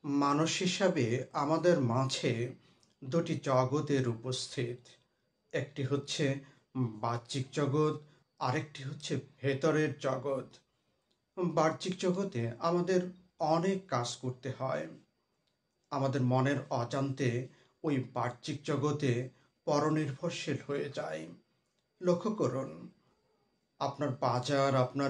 মানুষ হিসাবে আমাদের মাঝে দুটি জগতের উপস্থিত। একটি হচ্ছে বাহ্যিক জগৎ, আরেকটি হচ্ছে ভেতরের জগৎ। বাহ্যিক জগতে আমাদের অনেক কাজ করতে হয়। আমাদের মনের অজান্তে ওই বাহ্যিক জগতে পরনির্ভরশীল হয়ে যায়। লক্ষ্য করুন, আপনার বাজার, আপনার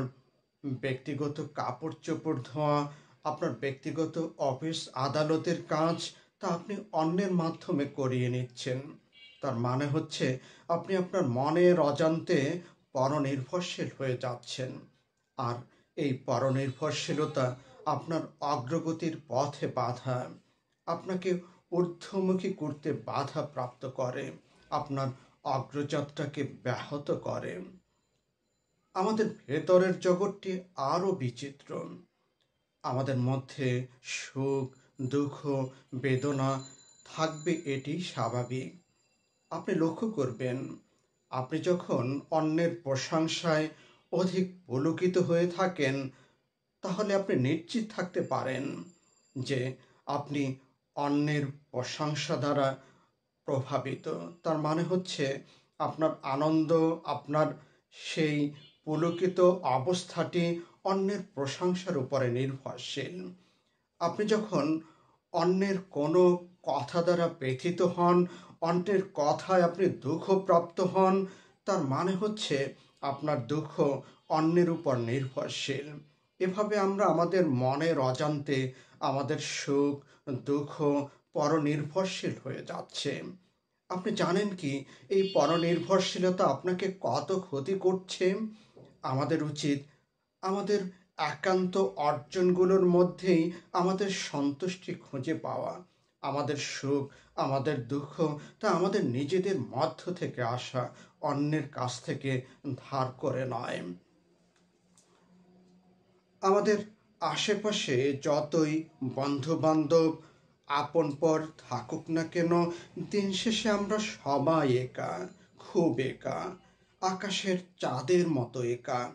ব্যক্তিগত কাপড় চোপড় ধোয়া, আপনার ব্যক্তিগত অফিস আদালতের কাজ তা আপনি অন্যের মাধ্যমে করিয়ে নিচ্ছেন। তার মানে হচ্ছে আপনি আপনার মনের অজান্তে পরনির্ভরশীল হয়ে যাচ্ছেন। আর এই পরনির্ভরশীলতা আপনার অগ্রগতির পথে বাধা, আপনাকে ঊর্ধ্বমুখী করতে বাধা প্রাপ্ত করে, আপনার অগ্রযাত্রাকে ব্যাহত করে। আমাদের ভেতরের জগৎটি আরও বিচিত্র। আমাদের মধ্যে সুখ, দুঃখ, বেদনা থাকবে, এটি স্বাভাবিক। আপনি লক্ষ্য করবেন, আপনি যখন অন্যের প্রশংসায় অধিক পুলকিত হয়ে থাকেন, তাহলে আপনি নিশ্চিত থাকতে পারেন যে আপনি অন্যের প্রশংসা দ্বারা প্রভাবিত। তার মানে হচ্ছে আপনার আনন্দ, আপনার সেই পুলকিত অবস্থাটি অন্যের প্রশংসার উপরে নির্ভরশীল। আপনি যখন অন্যের কোনো কথা দ্বারা ব্যথিত হন, অন্যের কথায় আপনি দুঃখপ্রাপ্ত হন, তার মানে হচ্ছে আপনার দুঃখ অন্যের উপর নির্ভরশীল। এভাবে আমরা আমাদের মনের অজান্তে আমাদের সুখ, দুঃখ পরনির্ভরশীল হয়ে যাচ্ছে। আপনি জানেন কি এই পরনির্ভরশীলতা আপনাকে কত ক্ষতি করছে? আমাদের উচিত আমাদের একান্ত অর্জনগুলোর মধ্যেই আমাদের সন্তুষ্টি খুঁজে পাওয়া। আমাদের সুখ, আমাদের দুঃখ তা আমাদের নিজেদের মধ্য থেকে আসা, অন্যের কাছ থেকে ধার করে নয়। আমাদের আশেপাশে যতই বন্ধু-বান্ধব, আপনপর থাকুক না কেন, দিন শেষে আমরা সবাই একা, খুব একা, আকাশের চাঁদের মতো একা।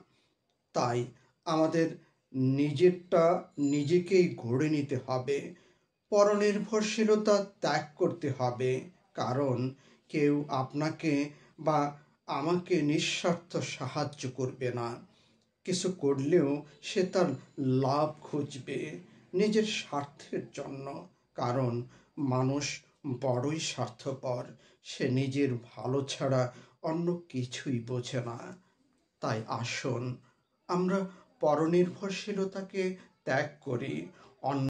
তাই আমাদের নিজেরটা নিজেকেই গড়ে নিতে হবে, পরনির্ভরশীলতা ত্যাগ করতে হবে। কারণ কেউ আপনাকে বা আমাকে নিঃস্বার্থ সাহায্য করবে না। কিছু করলেও সে তার লাভ খুঁজবে নিজের স্বার্থের জন্য। কারণ মানুষ বড়ই স্বার্থপর, সে নিজের ভালো ছাড়া অন্য কিছুই বোঝে না। তাই আসুন আমরা পরনির্ভরশীলতাকে ত্যাগ করি, অন্য